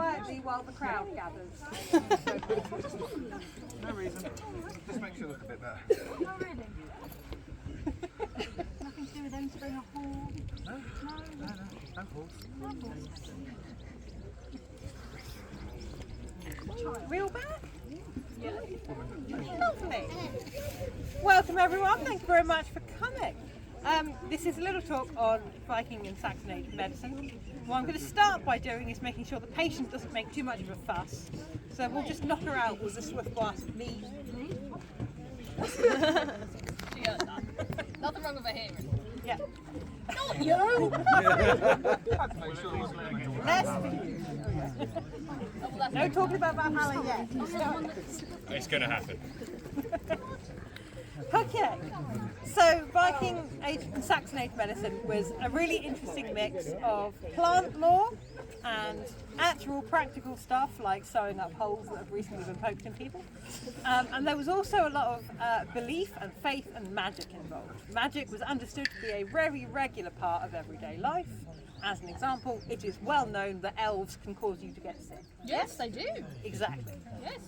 quietly while the crowd gathers. No reason. Just makes you look a bit better. Oh, really? Nothing to do with entering a hall? No halls. Real back? Yeah. Lovely. Welcome everyone, thank you very much for coming. This is a little talk on Viking and Saxon Age medicine. What I'm going to start by doing is making sure the patient doesn't make too much of a fuss. So we'll just knock her out with a swift blast of me. She got that. Nothing wrong with her hearing. Yeah. Not you! No talking about Valhalla yet. It's going to happen. Okay, so Viking Age and Saxon Age medicine was a really interesting mix of plant lore and actual practical stuff like sewing up holes that have recently been poked in people. And there was also a lot of belief and faith and magic involved. Magic was understood to be a very regular part of everyday life. As an example, it is well known that elves can cause you to get sick. Yes, they do. Exactly. Yes.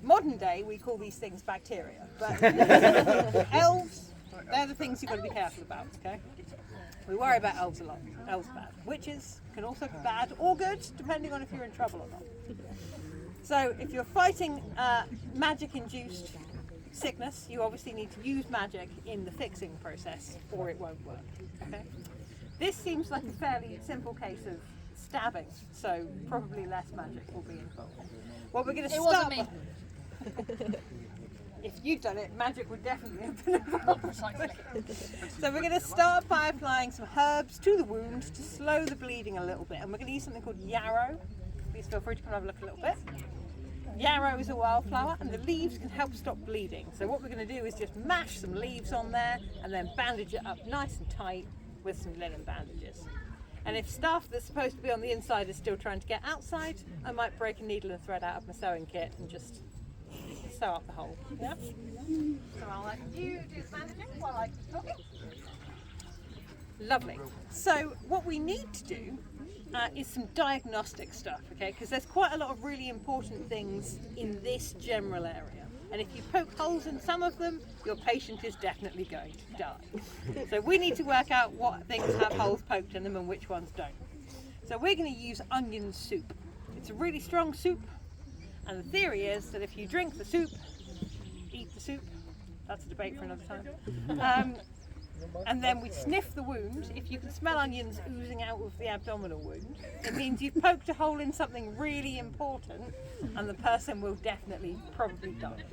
Modern day, we call these things bacteria, but elves, they're the things you've got to be careful about, okay? We worry about elves a lot. Elves are bad. Witches can also be bad or good, depending on if you're in trouble or not. So if you're fighting magic-induced sickness, you obviously need to use magic in the fixing process, or it won't work, okay? This seems like a fairly simple case of stabbing, so probably less magic will be involved. What we're going to start wasn't me. If you'd done it, magic would definitely have been involved. Precisely. So we're going to start by applying some herbs to the wound to slow the bleeding a little bit. And we're going to use something called yarrow. Please feel free to come and have a look a little bit. Yarrow is a wildflower and the leaves can help stop bleeding. So what we're going to do is just mash some leaves on there and then bandage it up nice and tight with some linen bandages. And if stuff that's supposed to be on the inside is still trying to get outside, I might break a needle and thread out of my sewing kit and just sew up the hole. Yeah? So I'll let you do the bandaging while I keep talking. Lovely. So what we need to do is some diagnostic stuff, okay? Because there's quite a lot of really important things in this general area. And if you poke holes in some of them, your patient is definitely going to die. So we need to work out what things have holes poked in them and which ones don't. So we're going to use onion soup. It's a really strong soup, and the theory is that if you drink the soup, eat the soup, that's a debate for another time, and then we sniff the wound. If you can smell onions oozing out of the abdominal wound, it means you've poked a hole in something really important and the person will definitely probably die.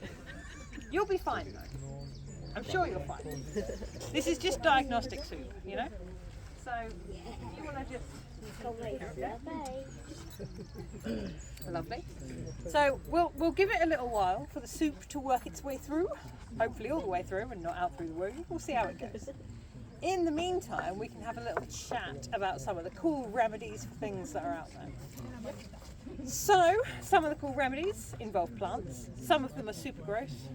You'll be fine though. I'm sure you're fine. This is just diagnostic soup, you know? So you want to just... Lovely. So we'll give it a little while for the soup to work its way through, hopefully all the way through and not out through the wound. We'll see how it goes. In the meantime, we can have a little chat about some of the cool remedies for things that are out there. So, some of the cool remedies involve plants. Some of them are super gross.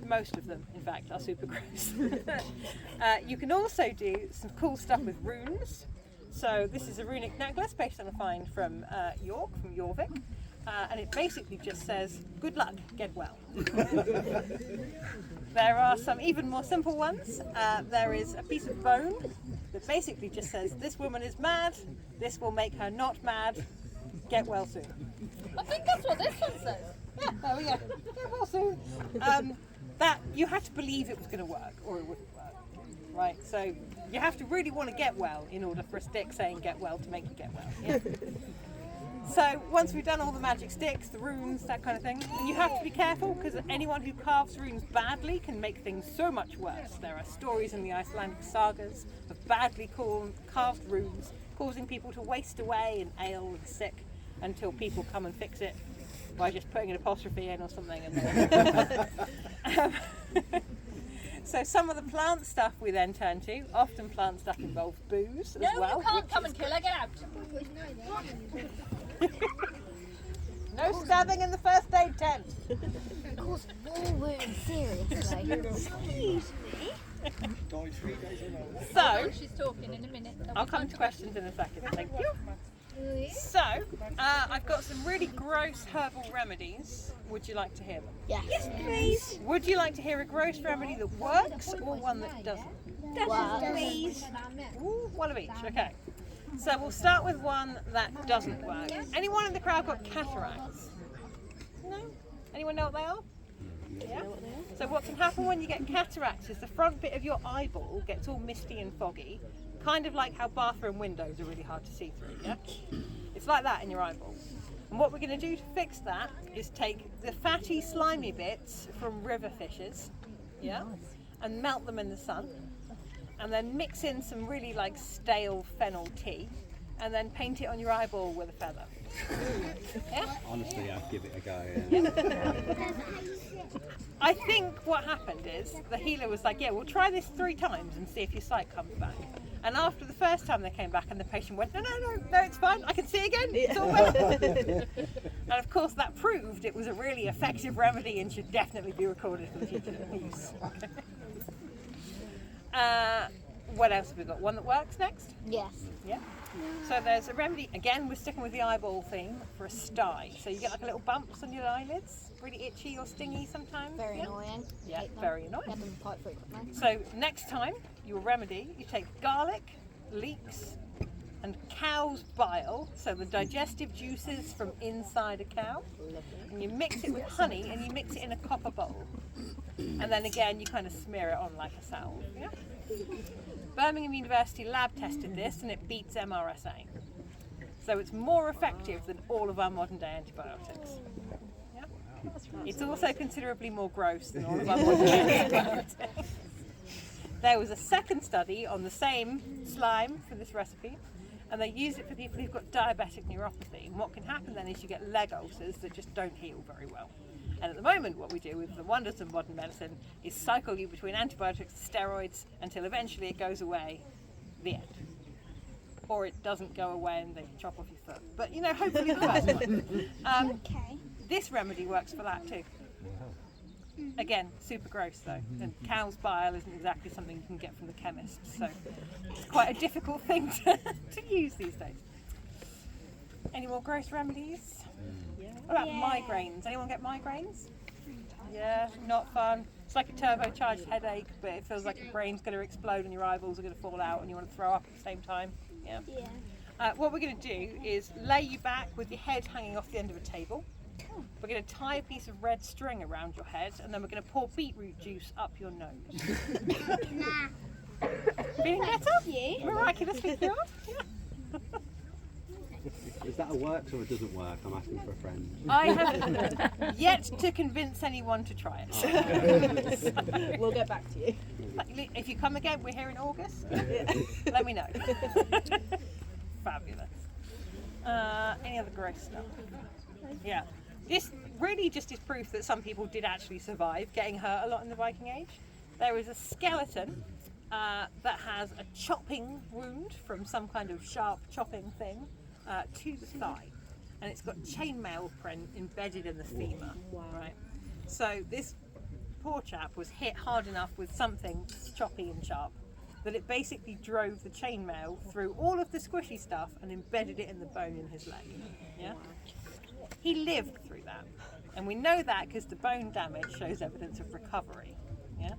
Most of them, in fact, are super gross. You can also do some cool stuff with runes. So this is a runic necklace based on a find from York, from Jorvik. And it basically just says, good luck, get well. There are some even more simple ones. There is a piece of bone that basically just says, this woman is mad, this will make her not mad, get well soon. I think that's what this one says. Yeah, there we go, get well soon. That, you had to believe it was going to work or it wouldn't work, right? So you have to really want to get well in order for a stick saying get well to make you get well. Yeah? So once we've done all the magic sticks, the runes, that kind of thing, and you have to be careful because anyone who carves runes badly can make things so much worse. There are stories in the Icelandic sagas of badly carved runes causing people to waste away and ail and sick until people come and fix it by just putting an apostrophe in or something. And then so some of the plant stuff we then turn to, often plant stuff involves booze as well. No, you can't come and kill her, get out. No stabbing in the first aid tent. Of course, more wounds, seriously. Excuse me. So, She's talking in a minute. I'll come to questions in a second, thank you. So, I've got some really gross herbal remedies. Would you like to hear them? Yes. Please. Would you like to hear a gross remedy that works or one that doesn't? Please. Ooh, one of each, okay. So we'll start with one that doesn't work. Anyone in the crowd got cataracts? No? Anyone know what they are? Yeah. So what can happen when you get cataracts is the front bit of your eyeball gets all misty and foggy, kind of like how bathroom windows are really hard to see through, yeah? It's like that in your eyeball. And what we're going to do to fix that is take the fatty, slimy bits from river fishes, yeah, and melt them in the sun, and then mix in some really like stale fennel tea, and then paint it on your eyeball with a feather. Yeah? Honestly, I'd give it a go. Yeah. I think what happened is the healer was like, yeah, we'll try this 3 times and see if your sight comes back. And after the first time they came back and the patient went, no, it's fine, I can see again, it's all well. And of course that proved it was a really effective remedy and should definitely be recorded for the future use. What else have we got? One that works next? Yes. Yeah. So there's a remedy, again we're sticking with the eyeball theme, for a sty. So you get like a little bumps on your eyelids, really itchy or stingy sometimes. Very yeah? annoying. Yeah, Hate them. very annoying. Get them quite frequently. So next time, your remedy, you take garlic, leeks, and cow's bile, so the digestive juices from inside a cow, and you mix it with honey and you mix it in a copper bowl. And then again, you kind of smear it on like a salve. Yeah? Birmingham University lab tested this and it beats MRSA. So it's more effective than all of our modern day antibiotics. Yeah? It's also considerably more gross than all of our modern day antibiotics. There was a second study on the same slime for this recipe, and they used it for people who've got diabetic neuropathy. And what can happen then is you get leg ulcers that just don't heal very well. And at the moment, what we do with the wonders of modern medicine is cycle you between antibiotics and steroids until eventually it goes away, the end. Or it doesn't go away and they chop off your foot. But you know, hopefully the first one. Okay. This remedy works for that too. Again, super gross though. And cow's bile isn't exactly something you can get from the chemist, so it's quite a difficult thing to use these days. Any more gross remedies? What about migraines? Anyone get migraines? Yeah, not fun. It's like a turbocharged headache, but it feels like your brain's going to explode and your eyeballs are going to fall out and you want to throw up at the same time. Yeah. What we're going to do is lay you back with your head hanging off the end of a table. We're going to tie a piece of red string around your head and then we're going to pour beetroot juice up your nose. Feeling better? Yeah. Miraculously cured? Yeah. Is that a works or it doesn't work? I'm asking for a friend. I have yet to convince anyone to try it. We'll get back to you. If you come again, we're here in August. Let me know. Fabulous. Any other gross stuff? Yeah. This really just is proof that some people did actually survive getting hurt a lot in the Viking Age. There is a skeleton that has a chopping wound from some kind of sharp chopping thing to the thigh, and it's got chainmail print embedded in the femur. Wow. Right. So this poor chap was hit hard enough with something choppy and sharp that it basically drove the chainmail through all of the squishy stuff and embedded it in the bone in his leg. Yeah. He lived through that, and we know that because the bone damage shows evidence of recovery. Yeah.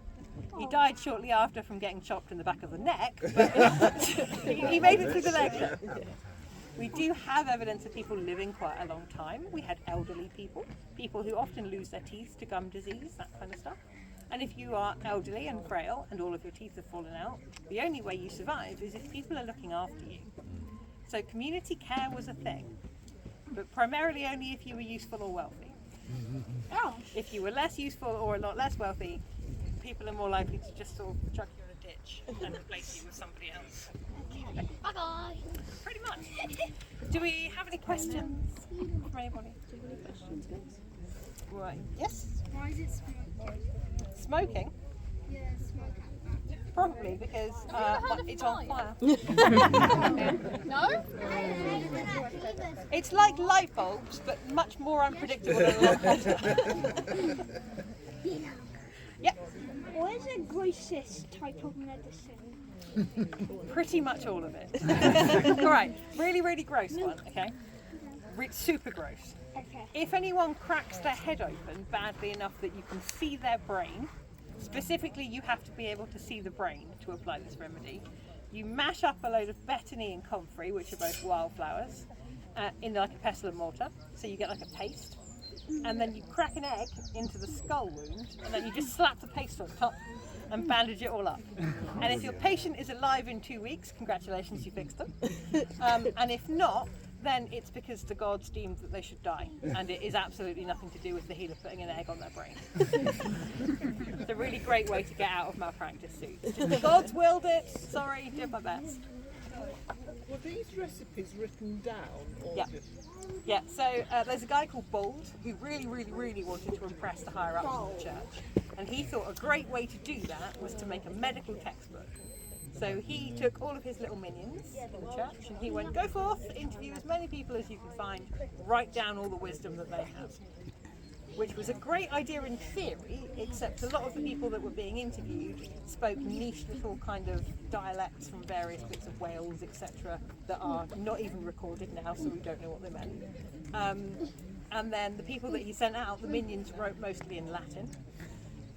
He died shortly after from getting chopped in the back of the neck, but he made it through the leg. We do have evidence of people living quite a long time. We had elderly people, people who often lose their teeth to gum disease, that kind of stuff. And if you are elderly and frail and all of your teeth have fallen out, the only way you survive is if people are looking after you. So community care was a thing, but primarily only if you were useful or wealthy. If you were less useful or a lot less wealthy, people are more likely to just sort of chuck you in a ditch and replace you with somebody else. Bye-bye. Pretty much. Do we have any questions from anybody? Do you have any questions, guys? Right. Yes? Why is it smoking? Smoking? Yeah, smoking. Probably because it's on fire. No? It's like light bulbs, but much more unpredictable and a lot hotter. Yep. What is the grossest type of medicine? Pretty much all of it. Alright, really, really gross one, okay? Super gross. Okay. If anyone cracks their head open badly enough that you can see their brain, specifically you have to be able to see the brain to apply this remedy, you mash up a load of betony and comfrey, which are both wildflowers, in like a pestle and mortar, so you get like a paste, and then you crack an egg into the skull wound, and then you just slap the paste on top and bandage it all up. And if your patient is alive in 2 weeks, congratulations, you fixed them. And if not, then it's because the gods deemed that they should die, and it is absolutely nothing to do with the healer putting an egg on their brain. It's a really great way to get out of malpractice suits. Just the gods willed it. Sorry, did my best. Were these recipes written down? Or Yeah. just... Yeah, so there's a guy called Bald who really wanted to impress the higher ups of the church, and he thought a great way to do that was to make a medical textbook. So he took all of his little minions in the church and he went, go forth, interview as many people as you can find, write down all the wisdom that they have. Which was a great idea in theory, except a lot of the people that were being interviewed spoke niche little kind of dialects from various bits of Wales, etc., that are not even recorded now, so we don't know what they meant. And then the people that he sent out, the minions, wrote mostly in Latin.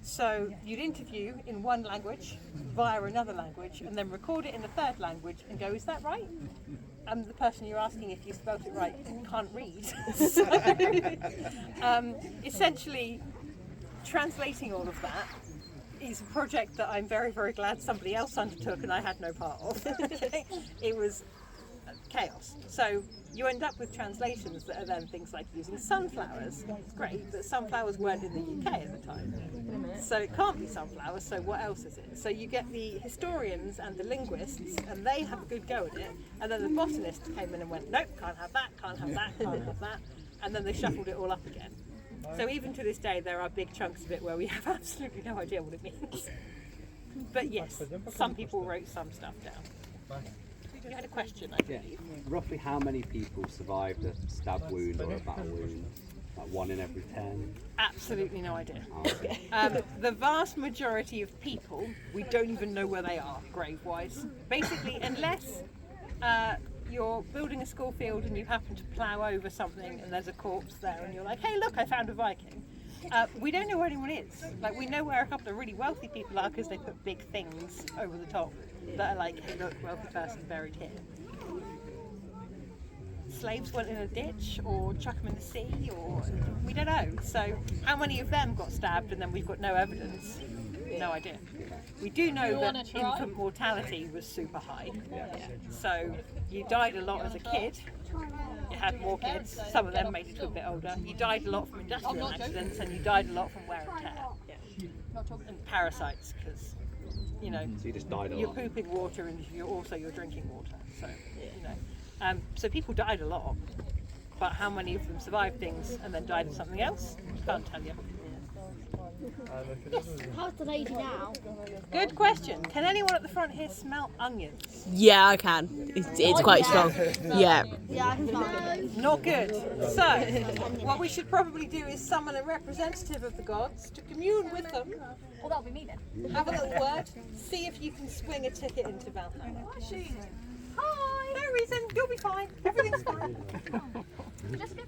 So you'd interview in one language via another language and then record it in a third language and go, is that right? And the person you're asking if you spelt it right can't read. So, essentially, translating all of that is a project that I'm very glad somebody else undertook and I had no part of. It was chaos. So you end up with translations that are then things like using sunflowers. It's great, but sunflowers weren't in the UK at the time. So it can't be sunflowers, so what else is it? So you get the historians and the linguists, and they have a good go at it, and then the botanists came in and went, nope, can't have that, can't have that, can't have that, and then they shuffled it all up again. So even to this day, there are big chunks of it where we have absolutely no idea what it means. But yes, some people wrote some stuff down. You had a question, I Yeah. believe. Roughly how many people survived a stab wound or a battle wound? Like 1 in every 10? Absolutely no idea. Oh, okay. The vast majority of people, we don't even know where they are, grave-wise. Basically, unless you're building a school field and you happen to plough over something and there's a corpse there and you're like, hey look, I found a Viking. We don't know where anyone is. Like, we know where a couple of really wealthy people are because they put big things over the top that are like, hey look, wealthy person buried here. Slaves went in a ditch or chuck them in the sea, or we don't know. So how many of them got stabbed and then we've got no evidence? No idea. We do know that infant mortality was super high. So you died a lot as a kid. You had more kids. Some of them made it to a bit older. You died a lot from industrial accidents, and you died a lot from wear and tear. And parasites, because you know So you just died a you're lot. pooping water and you're drinking water. So you know, so people died a lot. But how many of them survived things and then died of something else? Can't tell you. How's the lady now? Good question. Can anyone at the front here smell onions? Yeah, I can. It's quite strong. Yeah. Yeah, I can smell it. Not good. So, what we should probably do is summon a representative of the gods to commune with them. Well, that'll be me then. Have a little word. See if you can swing a ticket into Valhalla. Hi. No reason. You'll be fine. Everything's fine.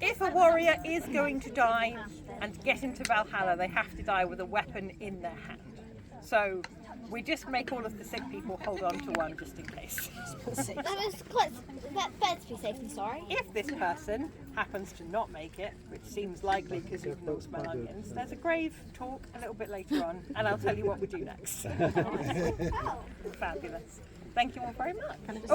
If a warrior is going to die and get into Valhalla, they have to die with a weapon in their hand. So we just make all of the sick people hold on to one just in case. That was quite better to be safe than sorry. If this person happens to not make it, which seems likely because you can all smell onions, there's a grave talk a little bit later on, and I'll tell you what we do next. Fabulous. Thank you all very much.